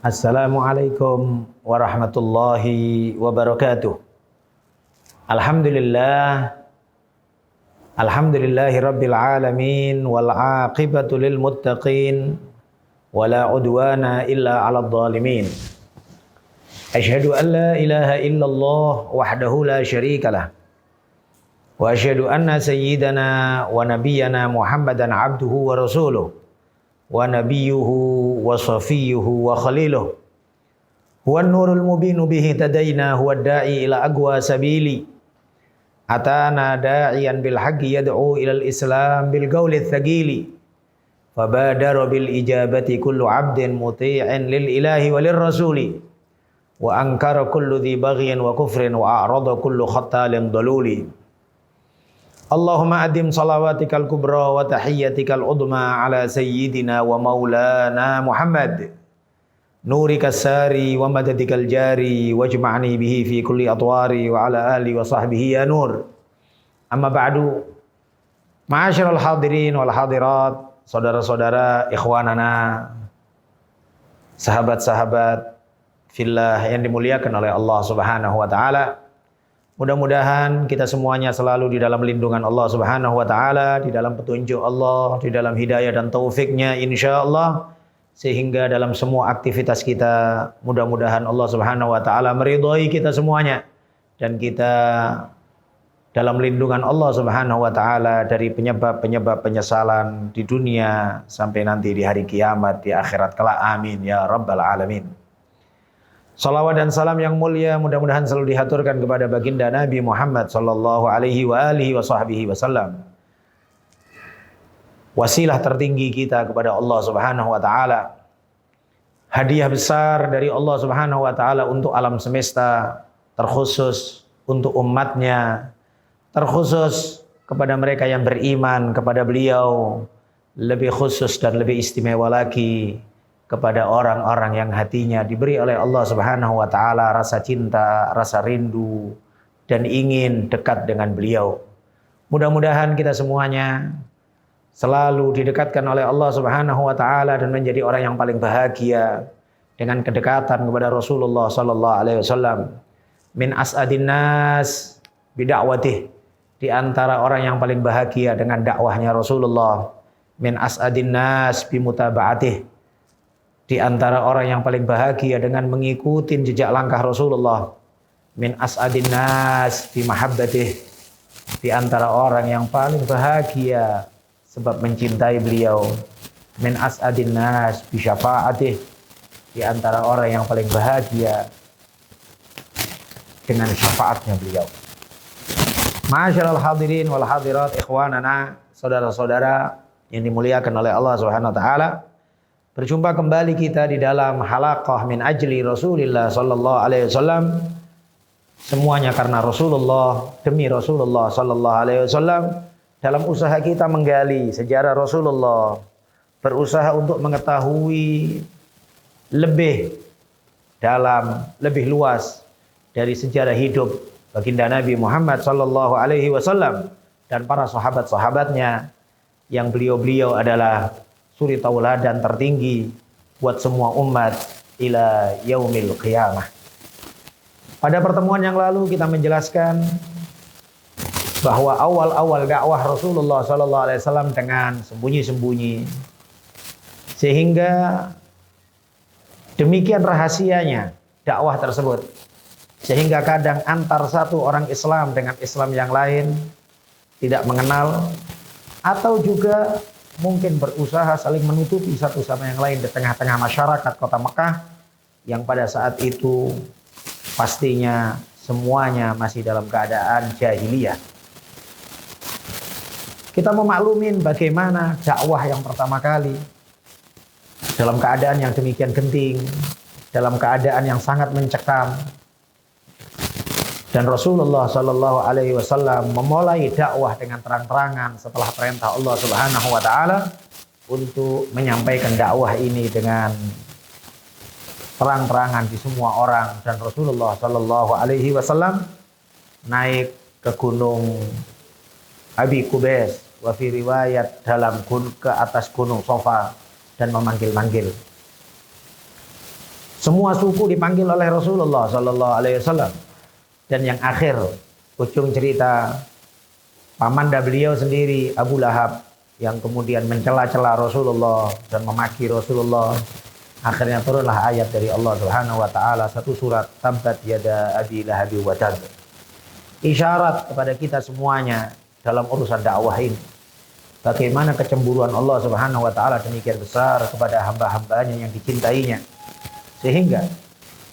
Assalamualaikum warahmatullahi wabarakatuh. Alhamdulillahi rabbil alamin wal aqibatu lil muttaqin wala udwana illa 'alal zalimin. Asyhadu an la ilaha illallah wahdahu la syarikalah. Wa asyhadu anna sayyidana wa nabiyyana Muhammadan abduhu wa rasuluh. Wa nabiyuhu wa safiyuhu wa khaliluh. Huwa nurul mubinu bihi tadayna huwa da'i ila aqwa sabili. Atana da'iyan bil haqqi yad'u ilal islam bil qawli tsagili. Fabadara bil ijabati kullu 'abdin muti'in lil ilahi walir rasuli. Wa ankara kullu dhi baghyin wa kufrin wa a'rada kullu khattalin daluli. Allahumma adim salawatikal kubra wa tahiyyatikal udma ala sayyidina wa maulana Muhammad nurikas sari wa madadikal jari wajma'ni bihi fi kulli atwari wa ala ali wa sahbihi ya nur. Amma ba'du, ma'asyiral hadirin wal hadirat, saudara-saudara, ikhwanana, sahabat-sahabat fillah yang dimuliakan oleh Allah Subhanahu wa taala. Mudah-mudahan kita semuanya selalu di dalam lindungan Allah Subhanahu wa taala, di dalam petunjuk Allah, di dalam hidayah dan taufiknya insyaallah, sehingga dalam semua aktivitas kita mudah-mudahan Allah Subhanahu wa taala meridhai kita semuanya dan kita dalam lindungan Allah Subhanahu wa taala dari penyebab-penyebab penyesalan di dunia sampai nanti di hari kiamat di akhirat kelak. Amin ya rabbal alamin. Salawat dan salam yang mulia mudah-mudahan selalu dihaturkan kepada baginda Nabi Muhammad sallallahu alaihi wa alihi wa sahbihi wasallam. Wasilah tertinggi kita kepada Allah Subhanahu wa taala. Hadiah besar dari Allah Subhanahu wa taala untuk alam semesta, terkhusus untuk umatnya, terkhusus kepada mereka yang beriman kepada beliau, lebih khusus dan lebih istimewa lagi kepada orang-orang yang hatinya diberi oleh Allah Subhanahu wa taala rasa cinta, rasa rindu dan ingin dekat dengan beliau. Mudah-mudahan kita semuanya selalu didekatkan oleh Allah Subhanahu wa taala dan menjadi orang yang paling bahagia dengan kedekatan kepada Rasulullah sallallahu alaihi wasallam. Min as'adin nas bid'awatih, di antara orang yang paling bahagia dengan dakwahnya Rasulullah. Min as'adin nas bimutaba'atih, di antara orang yang paling bahagia dengan mengikuti jejak langkah Rasulullah. Min as'adin nas bi mahabbatih, di antara orang yang paling bahagia sebab mencintai beliau. Min as'adin nas bi syafa'atih, di antara orang yang paling bahagia dengan syafaatnya beliau. Ma'asyiral hadirin wal hadirat, ikhwanana, saudara-saudara yang dimuliakan oleh Allah Subhanahu wa taala. Berjumpa kembali kita di dalam halaqah min ajli Rasulillah sallallahu alaihi wasallam. Semuanya karena Rasulullah, demi Rasulullah sallallahu alaihi wasallam. Dalam usaha kita menggali sejarah Rasulullah, berusaha untuk mengetahui lebih dalam, lebih luas dari sejarah hidup baginda Nabi Muhammad sallallahu alaihi wasallam dan para sahabat-sahabatnya yang beliau-beliau adalah suri tauladan tertinggi buat semua umat ila yaumil qiyamah. Pada pertemuan yang lalu kita menjelaskan bahwa awal-awal dakwah Rasulullah sallallahu alaihi wasallam dengan sembunyi-sembunyi, sehingga demikian rahasianya dakwah tersebut, sehingga kadang antar satu orang Islam dengan Islam yang lain tidak mengenal, atau juga mungkin berusaha saling menutupi satu sama yang lain di tengah-tengah masyarakat kota Mekah yang pada saat itu pastinya semuanya masih dalam keadaan jahiliyah. Kita memaklumin bagaimana dakwah yang pertama kali dalam keadaan yang demikian genting, dalam keadaan yang sangat mencekam. Dan Rasulullah sallallahu alaihi wasallam memulai dakwah dengan terang-terangan setelah perintah Allah Subhanahu wa taala untuk menyampaikan dakwah ini dengan terang-terangan di semua orang. Dan Rasulullah sallallahu alaihi wasallam naik ke gunung Abi Qubais, wa fi riwayat ke atas gunung Safa dan memanggil-manggil. Semua suku dipanggil oleh Rasulullah Sallallahu Alaihi Wasallam. Dan yang akhir, ujung cerita, pamanda beliau sendiri Abu Lahab yang kemudian mencela-cela Rasulullah dan memaki Rasulullah. Akhirnya turunlah ayat dari Allah Subhanahu wa taala, satu surat, Tabbat yada abi lahabi wa tab. Isyarat kepada kita semuanya dalam urusan dakwah ini. Bagaimana kecemburuan Allah Subhanahu wa taala demikian besar kepada hamba-hambanya yang dicintainya. Sehingga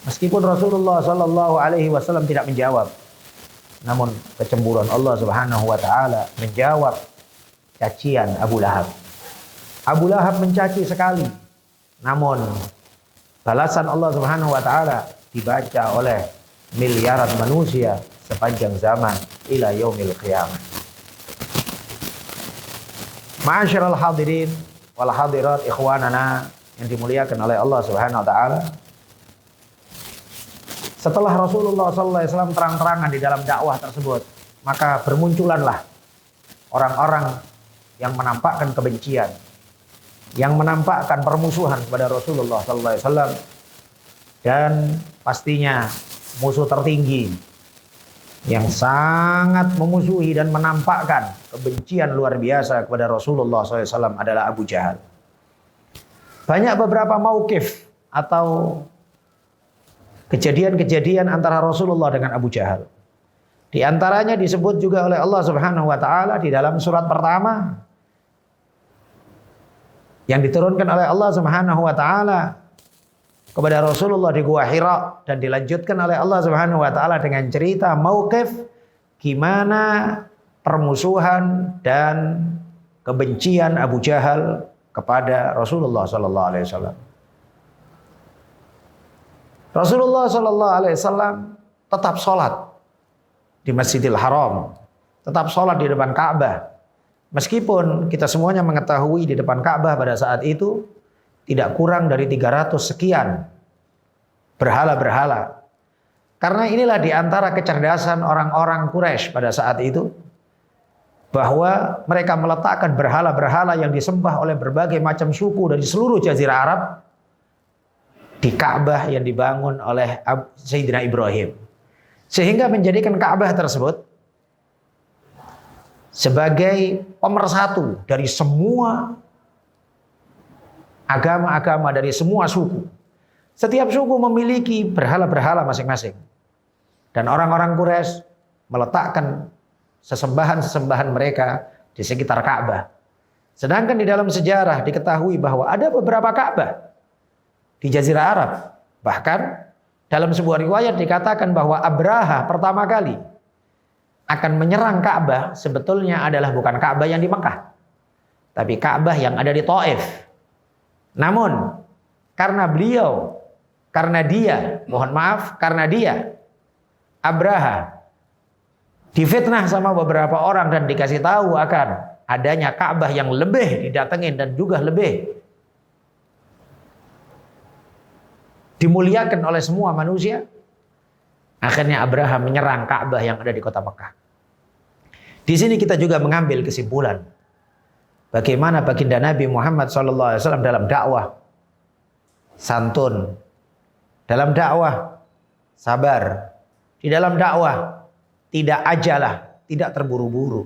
meskipun Rasulullah sallallahu alaihi wasallam tidak menjawab, namun kecemburuan Allah Subhanahu wa taala menjawab cacian Abu Lahab. Abu Lahab mencaci sekali. Namun balasan Allah Subhanahu wa taala dibaca oleh miliaran manusia sepanjang zaman ila yaumil qiyamah. Ma'asyiral hadirin wal hadirat ikhwanana yang dimuliakan oleh Allah Subhanahu wa taala. Setelah Rasulullah sallallahu alaihi wasallam terang-terangan di dalam dakwah tersebut, maka bermunculanlah orang-orang yang menampakkan kebencian, yang menampakkan permusuhan kepada Rasulullah sallallahu alaihi wasallam, dan pastinya musuh tertinggi yang sangat memusuhi dan menampakkan kebencian luar biasa kepada Rasulullah sallallahu alaihi wasallam adalah Abu Jahal. Banyak beberapa mauqif atau kejadian-kejadian antara Rasulullah dengan Abu Jahal. Di antaranya disebut juga oleh Allah Subhanahu wa taala di dalam surat pertama yang diturunkan oleh Allah Subhanahu wa taala kepada Rasulullah di Gua Hira, dan dilanjutkan oleh Allah Subhanahu wa taala dengan cerita mauqif gimana permusuhan dan kebencian Abu Jahal kepada Rasulullah sallallahu alaihi wasallam. Rasulullah sallallahu alaihi wasallam tetap sholat di Masjidil Haram, tetap sholat di depan Ka'bah. Meskipun kita semuanya mengetahui di depan Ka'bah pada saat itu tidak kurang dari 300 sekian berhala-berhala. Karena inilah di antara kecerdasan orang-orang Quraisy pada saat itu, bahwa mereka meletakkan berhala-berhala yang disembah oleh berbagai macam suku dari seluruh jazirah Arab di Ka'bah yang dibangun oleh Sayyidina Ibrahim. Sehingga menjadikan Ka'bah tersebut sebagai pemersatu dari semua agama-agama, dari semua suku. Setiap suku memiliki berhala-berhala masing-masing. Dan orang-orang Quraisy meletakkan sesembahan-sesembahan mereka di sekitar Ka'bah. Sedangkan di dalam sejarah diketahui bahwa ada beberapa Ka'bah di Jazirah Arab. Bahkan dalam sebuah riwayat dikatakan bahwa Abraha pertama kali akan menyerang Ka'bah sebetulnya adalah bukan Ka'bah yang di Mekah, tapi Ka'bah yang ada di Taif. Namun karena dia Abraha difitnah sama beberapa orang dan dikasih tahu akan adanya Ka'bah yang lebih didatengin dan juga lebih dimuliakan oleh semua manusia. Akhirnya Abraha menyerang Ka'bah yang ada di kota Mekah. Di sini kita juga mengambil kesimpulan bagaimana baginda Nabi Muhammad SAW dalam dakwah santun, dalam dakwah sabar, di dalam dakwah tidak ajalah, tidak terburu-buru.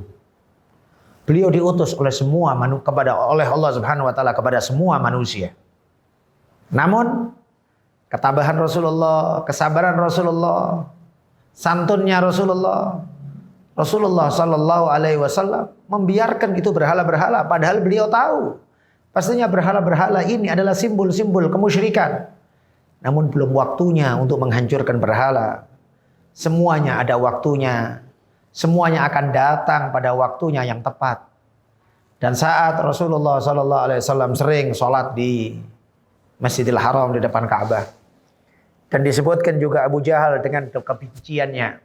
Beliau diutus oleh oleh Allah Subhanahu wa taala kepada semua manusia. Namun ketabahan Rasulullah, kesabaran Rasulullah, santunnya Rasulullah sallallahu alaihi wasallam membiarkan itu berhala-berhala, padahal beliau tahu pastinya berhala-berhala ini adalah simbol-simbol kemusyrikan. Namun belum waktunya untuk menghancurkan berhala. Semuanya ada waktunya. Semuanya akan datang pada waktunya yang tepat. Dan saat Rasulullah sallallahu alaihi wasallam sering sholat di Masjidil Haram di depan Ka'bah. Dan disebutkan juga Abu Jahal dengan kebenciannya,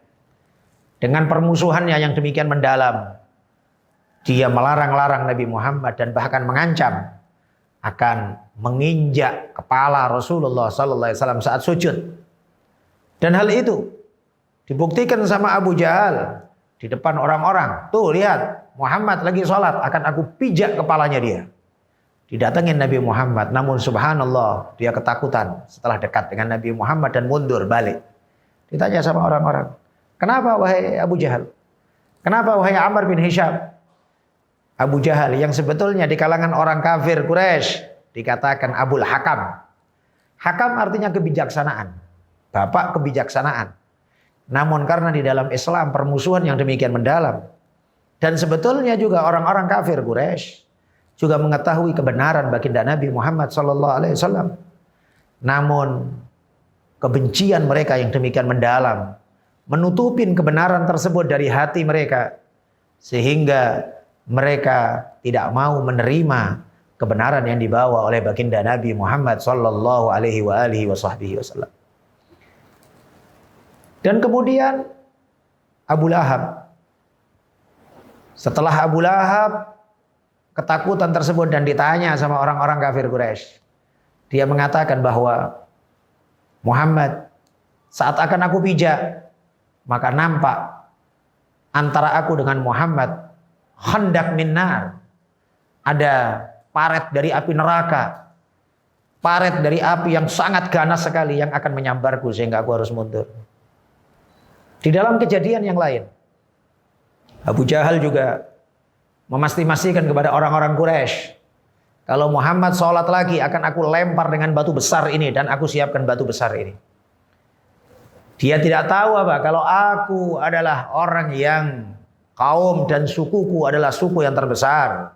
dengan permusuhannya yang demikian mendalam, dia melarang-larang Nabi Muhammad dan bahkan mengancam akan menginjak kepala Rasulullah sallallahu alaihi wasallam saat sujud. Dan hal itu dibuktikan sama Abu Jahal di depan orang-orang. Tuh lihat, Muhammad lagi sholat, akan aku pijak kepalanya dia. Didatengin Nabi Muhammad, namun subhanallah dia ketakutan setelah dekat dengan Nabi Muhammad dan mundur balik. Ditanya sama orang-orang, kenapa wahai Abu Jahal? Kenapa wahai Amr bin Hisham? Abu Jahal yang sebetulnya di kalangan orang kafir Quraisy dikatakan Abul Hakam. Hakam artinya kebijaksanaan, bapak kebijaksanaan. Namun karena di dalam Islam permusuhan yang demikian mendalam, dan sebetulnya juga orang-orang kafir Quraisy juga mengetahui kebenaran baginda Nabi Muhammad SAW. Namun kebencian mereka yang demikian mendalam menutupin kebenaran tersebut dari hati mereka, sehingga mereka tidak mau menerima kebenaran yang dibawa oleh baginda Nabi Muhammad SAW. Dan kemudian Abu Lahab. Setelah Abu Lahab ketakutan tersebut dan ditanya sama orang-orang kafir Quraisy, dia mengatakan bahwa Muhammad, saat akan aku pijak, maka nampak antara aku dengan Muhammad khandak min nar, ada paret dari api neraka, paret dari api yang sangat ganas sekali yang akan menyambarku sehingga aku harus mundur. Di dalam kejadian yang lain, Abu Jahal juga memastikan kepada orang-orang Quraisy, kalau Muhammad sholat lagi akan aku lempar dengan batu besar ini, dan aku siapkan batu besar ini. Dia tidak tahu apa, kalau aku adalah orang yang kaum dan sukuku adalah suku yang terbesar.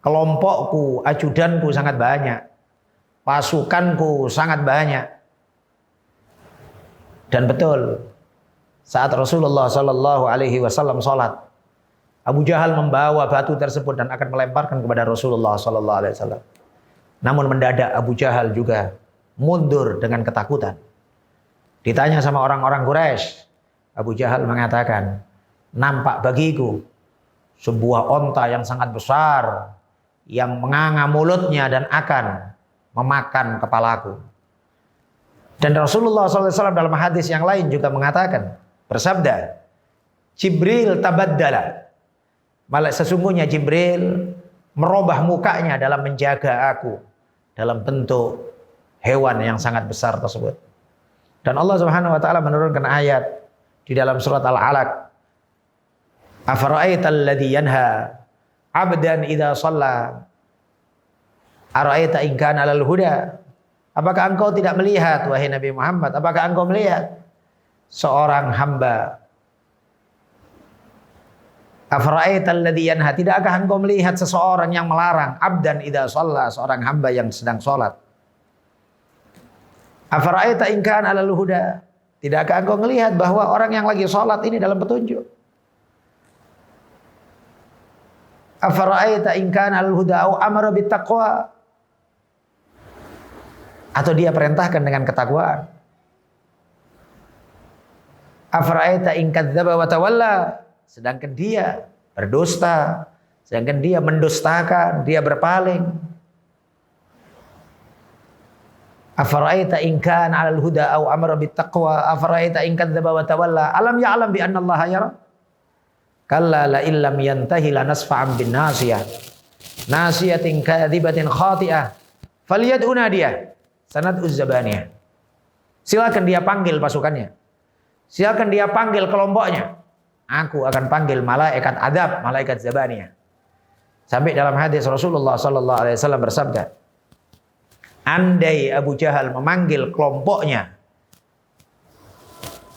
Kelompokku, ajudanku sangat banyak. Pasukanku sangat banyak. Dan betul, saat Rasulullah SAW sholat, Abu Jahal membawa batu tersebut dan akan melemparkan kepada Rasulullah SAW. Namun mendadak Abu Jahal juga mundur dengan ketakutan. Ditanya sama orang-orang Quraisy, Abu Jahal mengatakan, nampak bagiku sebuah onta yang sangat besar yang menganga mulutnya dan akan memakan kepalaku. Dan Rasulullah SAW dalam hadis yang lain juga mengatakan, bersabda, Jibril tabaddala. Malah sesungguhnya Jibril merubah mukanya dalam menjaga aku dalam bentuk hewan yang sangat besar tersebut. Dan Allah Subhanahu wa taala menurunkan ayat di dalam surat Al-Alaq. Afara'aital ladzi yanha 'abdan idza shalla ara'aita in kana 'alal huda. Apakah engkau tidak melihat wahai Nabi Muhammad? Apakah engkau melihat seorang hamba? Afara'aital ladzi yanha, tidakkah engkau melihat seseorang yang melarang abdan idza shalla, seorang hamba yang sedang salat? Afara'aita in kana 'alal huda, tidakkah engkau melihat bahwa orang yang lagi salat ini dalam petunjuk? Afara'aita in kana 'alal huda au amara bittaqwa, atau dia perintahkan dengan ketakwaan? Afara'aita in kadzdzaba wa tawalla, sedangkan dia berdusta, sedangkan dia mendustakan, dia berpaling. Afara'aita in kana 'alal huda aw amara bittaqwa afara'aita in kadzdzaba wa tawalla alam ya'lam bi anna Allah yara. Kalla la illam yantahi lanasfa'an bin nasiyah nasiyatin kadzibatin khati'ah falyad'u nadiyah sanad'uz zabaniyah. Silakan dia panggil pasukannya, silakan dia panggil kelompoknya. Aku akan panggil malaikat adab, malaikat zabaniyah. Sampai dalam hadis Rasulullah SAW bersabda, andai Abu Jahal memanggil kelompoknya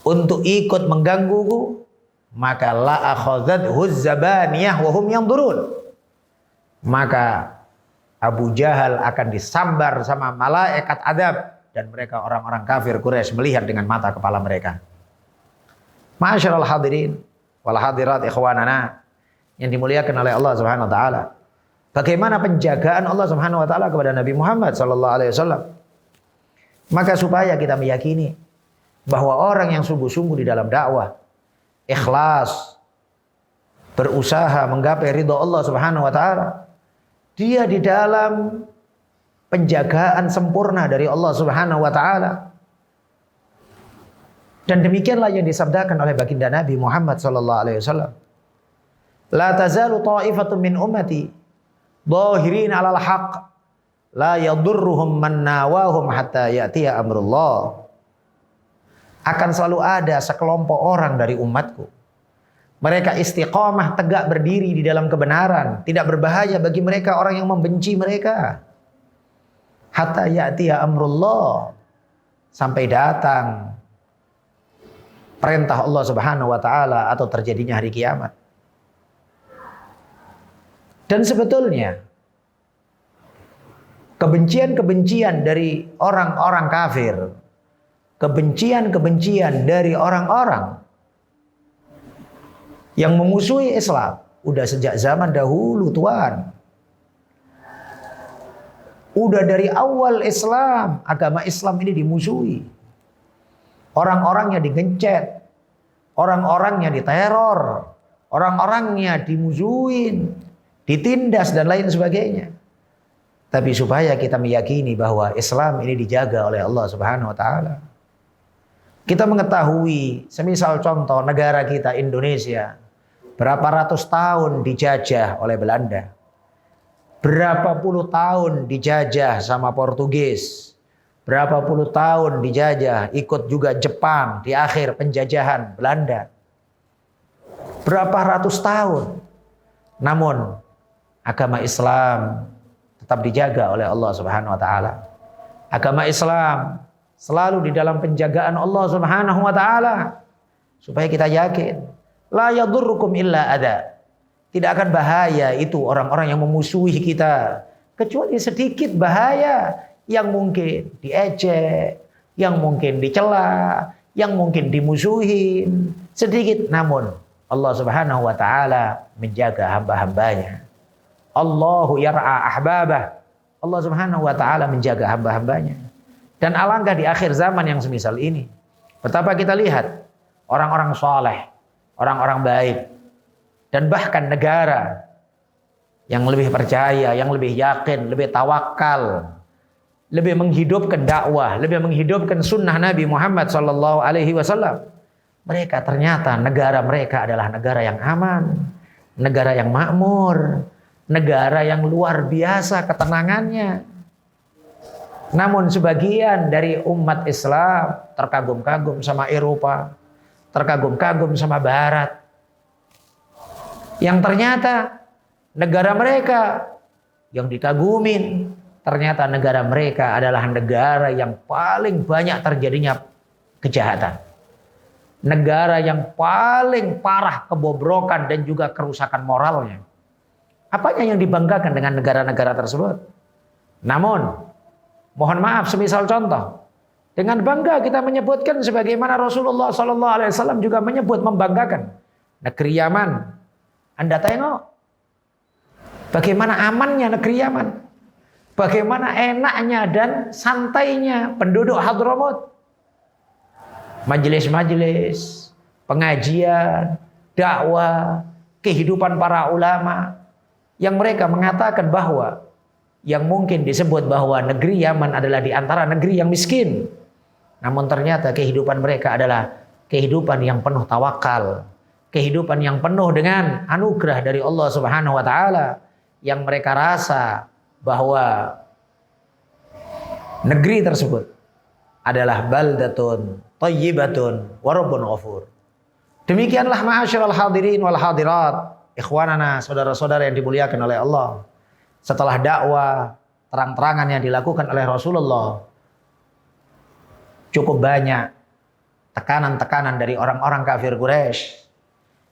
untuk ikut menggangguku, maka la akhadhathu zabaniyah wa hum yanzurun. Maka Abu Jahal akan disambar sama malaikat adab, dan mereka orang-orang kafir Quraisy melihat dengan mata kepala mereka. Ma'asyiral hadirin wal hadirat ikhwanana yang dimuliakan oleh Allah Subhanahu wa taala. Bagaimana penjagaan Allah Subhanahu wa taala kepada Nabi Muhammad sallallahu alaihi wasallam? Maka supaya kita meyakini bahwa orang yang sungguh-sungguh di dalam dakwah, ikhlas, berusaha menggapai ridha Allah Subhanahu wa taala, dia di dalam penjagaan sempurna dari Allah Subhanahu wa taala. Dan demikianlah yang disabdakan oleh baginda Nabi Muhammad sallallahu alaihi wasallam. La tazalu ta'ifatun min ummati dhahirin 'alal haqq, la yadurruhum man nawahum hatta ya'tiya amrullah. Akan selalu ada sekelompok orang dari umatku. Mereka istiqamah, tegak berdiri di dalam kebenaran. Tidak berbahaya bagi mereka orang yang membenci mereka. Hatta ya'tiya amrullah. Sampai datang perintah Allah Subhanahu wa taala atau terjadinya hari kiamat. Dan sebetulnya kebencian-kebencian dari orang-orang kafir, kebencian-kebencian dari orang-orang yang memusuhi Islam udah sejak zaman dahulu, Tuhan. Udah dari awal Islam, agama Islam ini dimusuhi. Orang-orangnya digencet, orang-orangnya diteror, orang-orangnya dimusuhin, ditindas dan lain sebagainya. Tapi supaya kita meyakini bahwa Islam ini dijaga oleh Allah Subhanahu wa taala. Kita mengetahui, semisal contoh negara kita Indonesia, berapa ratus tahun dijajah oleh Belanda. Berapa puluh tahun dijajah sama Portugis. Berapa puluh tahun dijajah, ikut juga Jepang di akhir penjajahan Belanda. Berapa ratus tahun. Namun agama Islam tetap dijaga oleh Allah Subhanahu wa taala. Agama Islam selalu di dalam penjagaan Allah Subhanahu wa taala. Supaya kita yakin, la yadurrukum illa adza. Tidak akan bahaya itu orang-orang yang memusuhi kita, kecuali sedikit bahaya yang mungkin diejek, yang mungkin dicela, yang mungkin dimusuhin, sedikit. Namun Allah Subhanahu wa taala menjaga hamba-hambanya. Allahu yar'a ahbabah. Allah Subhanahu wa taala menjaga hamba-hambanya. Dan alangkah di akhir zaman yang semisal ini, betapa kita lihat orang-orang soleh, orang-orang baik, dan bahkan negara yang lebih percaya, yang lebih yakin, lebih tawakal, lebih menghidupkan dakwah, lebih menghidupkan sunnah Nabi Muhammad SAW. Mereka ternyata negara mereka adalah negara yang aman, negara yang makmur, negara yang luar biasa ketenangannya. Namun sebagian dari umat Islam terkagum-kagum sama Eropa, terkagum-kagum sama Barat, yang ternyata negara mereka yang dikagumin, ternyata negara mereka adalah negara yang paling banyak terjadinya kejahatan. Negara yang paling parah kebobrokan dan juga kerusakan moralnya. Apanya yang dibanggakan dengan negara-negara tersebut? Namun, mohon maaf, semisal contoh, dengan bangga kita menyebutkan sebagaimana Rasulullah SAW juga menyebut, membanggakan negeri Yaman. Anda tengok bagaimana amannya negeri Yaman, bagaimana enaknya dan santainya penduduk Hadramut. Majelis-majelis, pengajian, dakwah, kehidupan para ulama yang mereka mengatakan bahwa yang mungkin disebut bahwa negeri Yaman adalah di antara negeri yang miskin. Namun ternyata kehidupan mereka adalah kehidupan yang penuh tawakal, kehidupan yang penuh dengan anugerah dari Allah Subhanahu wa taala, yang mereka rasa bahwa negeri tersebut adalah baldatun thayyibatun wa rabbun ghafur. Demikianlah ma'asyiral hadirin wal hadirat, ikhwanana, saudara-saudara yang dimuliakan oleh Allah. Setelah dakwah terang-terangan yang dilakukan oleh Rasulullah, cukup banyak tekanan-tekanan dari orang-orang kafir Quraisy.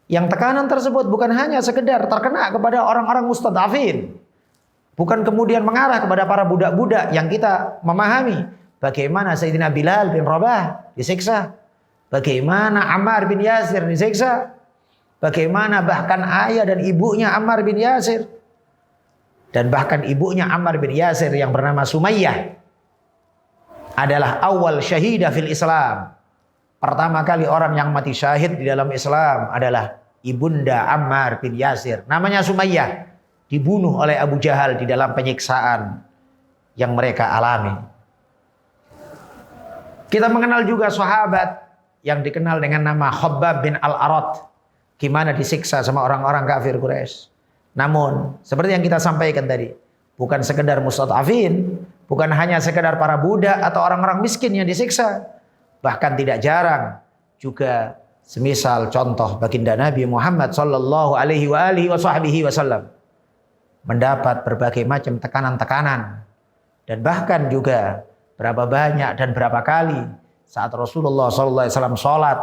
Yang tekanan tersebut bukan hanya sekedar terkena kepada orang-orang mustadafin, bukan kemudian mengarah kepada para budak-budak yang kita memahami bagaimana Sayyidina Bilal bin Rabah disiksa, bagaimana Ammar bin Yasir disiksa, bagaimana bahkan ayah dan ibunya Ammar bin Yasir, dan bahkan ibunya Ammar bin Yasir yang bernama Sumayyah adalah awal syahidah fil Islam. Pertama kali orang yang mati syahid di dalam Islam adalah ibunda Ammar bin Yasir, namanya Sumayyah, dibunuh oleh Abu Jahal di dalam penyiksaan yang mereka alami. Kita mengenal juga sahabat yang dikenal dengan nama Khabbab bin Al-Arat, gimana disiksa sama orang-orang kafir Quraisy. Namun seperti yang kita sampaikan tadi, bukan sekedar mustad'afin, bukan hanya sekedar para budak atau orang-orang miskin yang disiksa, bahkan tidak jarang juga semisal contoh baginda Nabi Muhammad sallallahu alaihi wasallam mendapat berbagai macam tekanan-tekanan, dan bahkan juga berapa banyak dan berapa kali saat Rasulullah sallallahu alaihi wasallam sholat,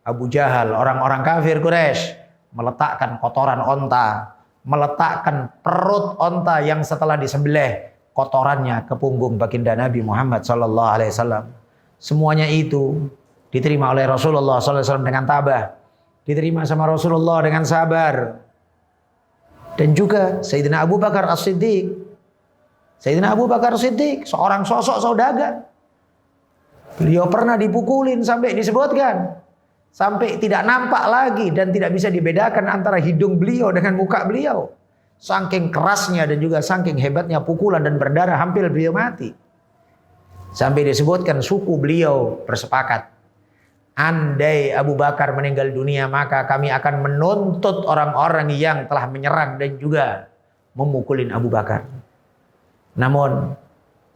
Abu Jahal, orang-orang kafir Quraisy meletakkan kotoran onta, meletakkan perut onta yang setelah disembelih kotorannya ke punggung baginda Nabi Muhammad sallallahu alaihi wasallam. Semuanya itu diterima oleh Rasulullah sallallahu alaihi wasallam dengan tabah, diterima sama Rasulullah dengan sabar. Dan juga Sayyidina Abu Bakar As-Siddiq. Sayyidina Abu Bakar As-Siddiq seorang sosok saudagar. Beliau pernah dipukulin sampai disebutkan, sampai tidak nampak lagi dan tidak bisa dibedakan antara hidung beliau dengan muka beliau. Saking kerasnya dan juga saking hebatnya pukulan dan berdarah hampir beliau mati. Sampai disebutkan suku beliau bersepakat, andai Abu Bakar meninggal dunia maka kami akan menuntut orang-orang yang telah menyerang dan juga memukulin Abu Bakar. Namun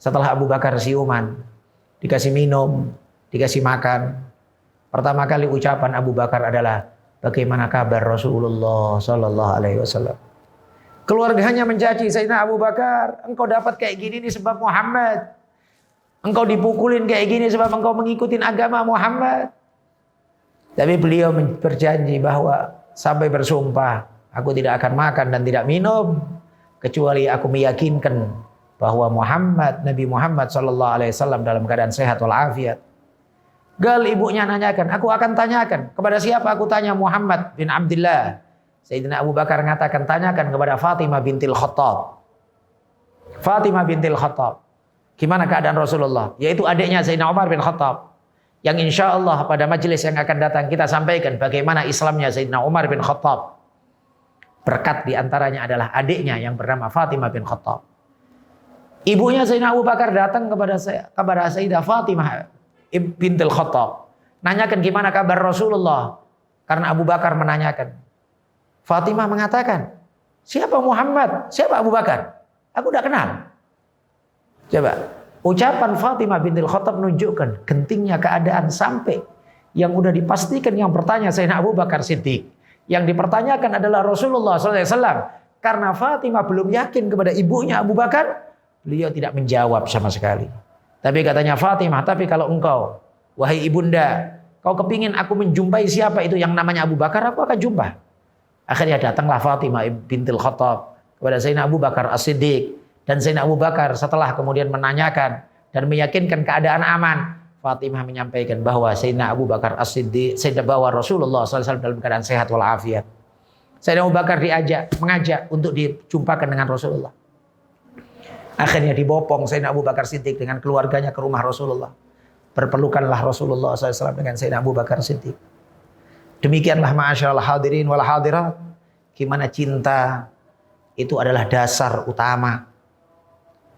setelah Abu Bakar siuman, dikasih minum, dikasih makan, pertama kali ucapan Abu Bakar adalah, bagaimana kabar Rasulullah sallallahu alaihi wasallam. Keluarganya mencaci Sayyidina Abu Bakar, engkau dapat kayak gini nih sebab Muhammad. Engkau dipukulin kayak gini sebab engkau mengikuti agama Muhammad. Tapi beliau berjanji bahwa sampai bersumpah, aku tidak akan makan dan tidak minum kecuali aku meyakinkan bahwa Nabi Muhammad sallallahu alaihi wasallam dalam keadaan sehat walafiat. Gal ibunya nanyakan, aku akan tanyakan. Kepada siapa aku tanya? Muhammad bin Abdullah. Sayyidina Abu Bakar mengatakan, tanyakan kepada Fatimah bintil Khattab. Fatimah bintil Khattab. Gimana keadaan Rasulullah? Yaitu adiknya Sayyidina Umar bin Khattab. Yang insya Allah pada majelis yang akan datang kita sampaikan bagaimana Islamnya Sayyidina Umar bin Khattab. Berkat diantaranya adalah adiknya yang bernama Fatimah bin Khattab. Ibunya Sayyidina Abu Bakar datang kepada Sayyidah Fatimah bintil Khattab. Nanyakan gimana kabar Rasulullah. Karena Abu Bakar menanyakan. Fatimah mengatakan, siapa Muhammad? Siapa Abu Bakar? Aku tidak kenal. Coba, ucapan Fatimah bintil Khattab menunjukkan gentingnya keadaan sampai yang udah dipastikan yang bertanya Sayyidina Abu Bakar Siddiq. Yang dipertanyakan adalah Rasulullah SAW. Karena Fatimah belum yakin kepada ibunya Abu Bakar, beliau tidak menjawab sama sekali. Tapi katanya Fatimah, tapi kalau engkau, wahai ibunda, kau kepingin aku menjumpai siapa itu yang namanya Abu Bakar, aku akan jumpa. Akhirnya datanglah Fatimah bintil Khattab kepada Sayyidina Abu Bakar As-Siddiq. Dan Sayyidina Abu Bakar setelah kemudian menanyakan dan meyakinkan keadaan aman, Fatimah menyampaikan bahwa Sayyidina Abu Bakar As-Siddiq, bahwa Rasulullah SAW dalam keadaan sehat walafiat. Sayyidina Abu Bakar mengajak untuk dijumpakan dengan Rasulullah. Akhirnya dibopong Sayyidina Abu Bakar Siddiq dengan keluarganya ke rumah Rasulullah. Berpelukanlah Rasulullah SAW dengan Sayyidina Abu Bakar Siddiq. Demikianlah ma'asyiral hadirin wal hadirat, gimana cinta itu adalah dasar utama.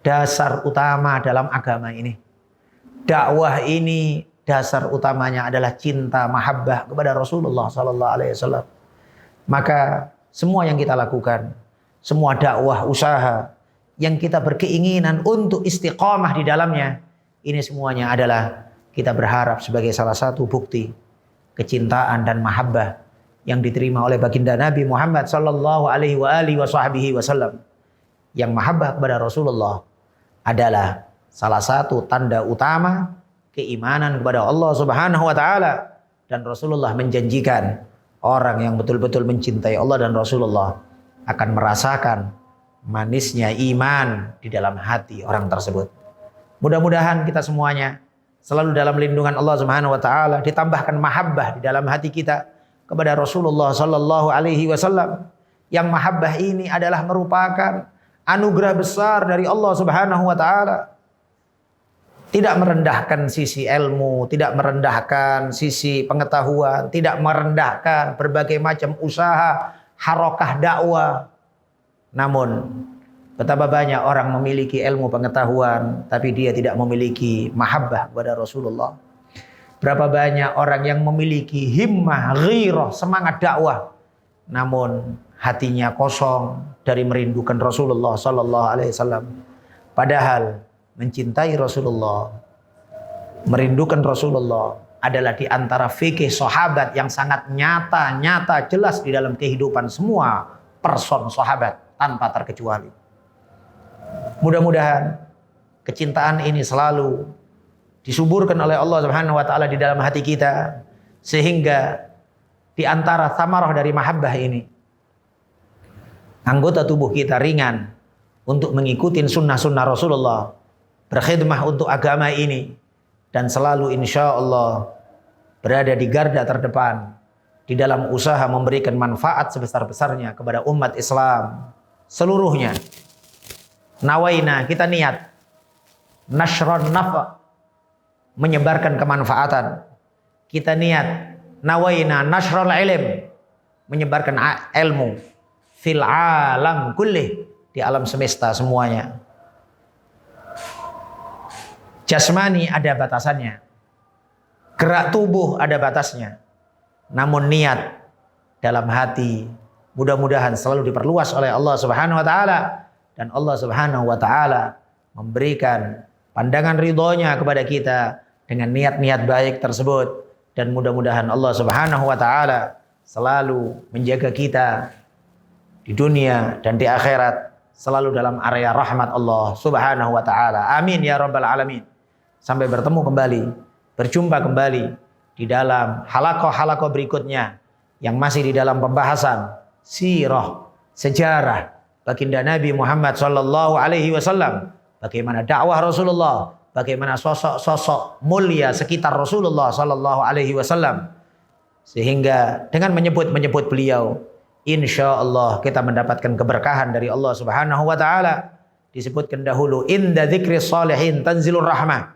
Dasar utama dalam agama ini. Dakwah ini dasar utamanya adalah cinta mahabbah kepada Rasulullah sallallahu alaihi wasallam. Maka semua yang kita lakukan, semua dakwah usaha yang kita berkeinginan untuk istiqamah di dalamnya, ini semuanya adalah kita berharap sebagai salah satu bukti kecintaan dan mahabbah yang diterima oleh baginda Nabi Muhammad sallallahu alaihi wasallam. Yang mahabbah kepada Rasulullah adalah salah satu tanda utama keimanan kepada Allah Subhanahu wa taala, dan Rasulullah menjanjikan orang yang betul-betul mencintai Allah dan Rasulullah akan merasakan manisnya iman di dalam hati orang tersebut. Mudah-mudahan kita semuanya selalu dalam lindungan Allah Subhanahu wa taala, ditambahkan mahabbah di dalam hati kita kepada Rasulullah sallallahu alaihi wasallam. Yang mahabbah ini adalah merupakan anugerah besar dari Allah Subhanahu wa taala. Tidak merendahkan sisi ilmu, tidak merendahkan sisi pengetahuan, tidak merendahkan berbagai macam usaha, harokah dakwah. Namun betapa banyak orang memiliki ilmu pengetahuan tapi dia tidak memiliki mahabbah kepada Rasulullah. Berapa banyak orang yang memiliki himmah, ghirah, semangat dakwah, namun hatinya kosong dari merindukan Rasulullah sallallahu alaihi wasallam. Padahal mencintai Rasulullah, merindukan Rasulullah adalah di antara fikih sahabat yang sangat nyata jelas di dalam kehidupan semua person sahabat tanpa terkecuali. Mudah-mudahan kecintaan ini selalu disuburkan oleh Allah Subhanahu wa taala di dalam hati kita, sehingga di antara samarah dari mahabbah ini anggota tubuh kita ringan untuk mengikuti sunnah-sunnah Rasulullah, berkhidmah untuk agama ini, dan selalu insya Allah berada di garda terdepan di dalam usaha memberikan manfaat sebesar-besarnya kepada umat Islam seluruhnya. Nawaina, kita niat nashron nafa, menyebarkan kemanfaatan. Kita niat nawaina nashrul ilm, menyebarkan ilmu fil alam kullih, di alam semesta semuanya. Jasmani ada batasannya, gerak tubuh ada batasnya, namun niat dalam hati mudah-mudahan selalu diperluas oleh Allah Subhanahu wa taala, dan Allah Subhanahu wa taala memberikan pandangan ridhonya kepada kita dengan niat-niat baik tersebut, dan mudah-mudahan Allah Subhanahu wa taala selalu menjaga kita di dunia dan di akhirat selalu dalam area rahmat Allah Subhanahu wa taala. Amin ya rabbal alamin. Sampai bertemu kembali, berjumpa kembali di dalam halaqah-halaqah berikutnya yang masih di dalam pembahasan sirah, sejarah baginda Nabi Muhammad sallallahu alaihi wasallam, bagaimana dakwah Rasulullah, bagaimana sosok-sosok mulia sekitar Rasulullah sallallahu alaihi wasallam, sehingga dengan menyebut beliau insya Allah kita mendapatkan keberkahan dari Allah Subhanahu wa taala. Disebutkan dahulu inda dzikri shalihin tanzilur rahmah.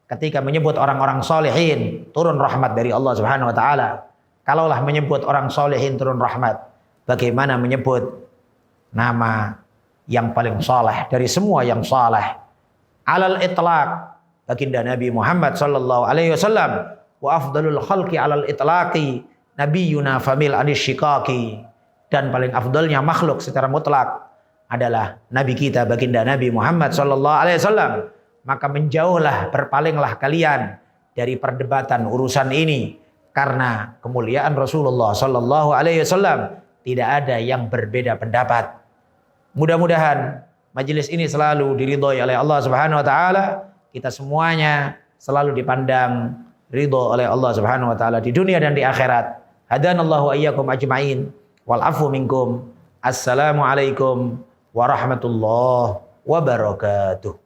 Ketika menyebut orang-orang salihin, turun rahmat dari Allah Subhanahu wa taala. Kalaulah menyebut orang salihin turun rahmat, bagaimana menyebut nama yang paling saleh dari semua yang saleh? Alal itlaq, baginda Nabi Muhammad sallallahu alaihi wasallam, wa afdalul khalqi alal itlaqi nabiyuna famil anisyiqaqi, dan paling afdalnya makhluk secara mutlak adalah nabi kita baginda Nabi Muhammad sallallahu alaihi wasallam. Maka menjauhlah, berpalinglah kalian dari perdebatan urusan ini, karena kemuliaan Rasulullah sallallahu alaihi wasallam tidak ada yang berbeda pendapat. Mudah-mudahan majelis ini selalu diridhoi oleh Allah Subhanahu wa taala. Kita semuanya selalu dipandang ridho oleh Allah Subhanahu wa taala di dunia dan di akhirat. Hadanallahu ayyakum ajma'in wal afu minkum. Assalamualaikum warahmatullahi wabarakatuh.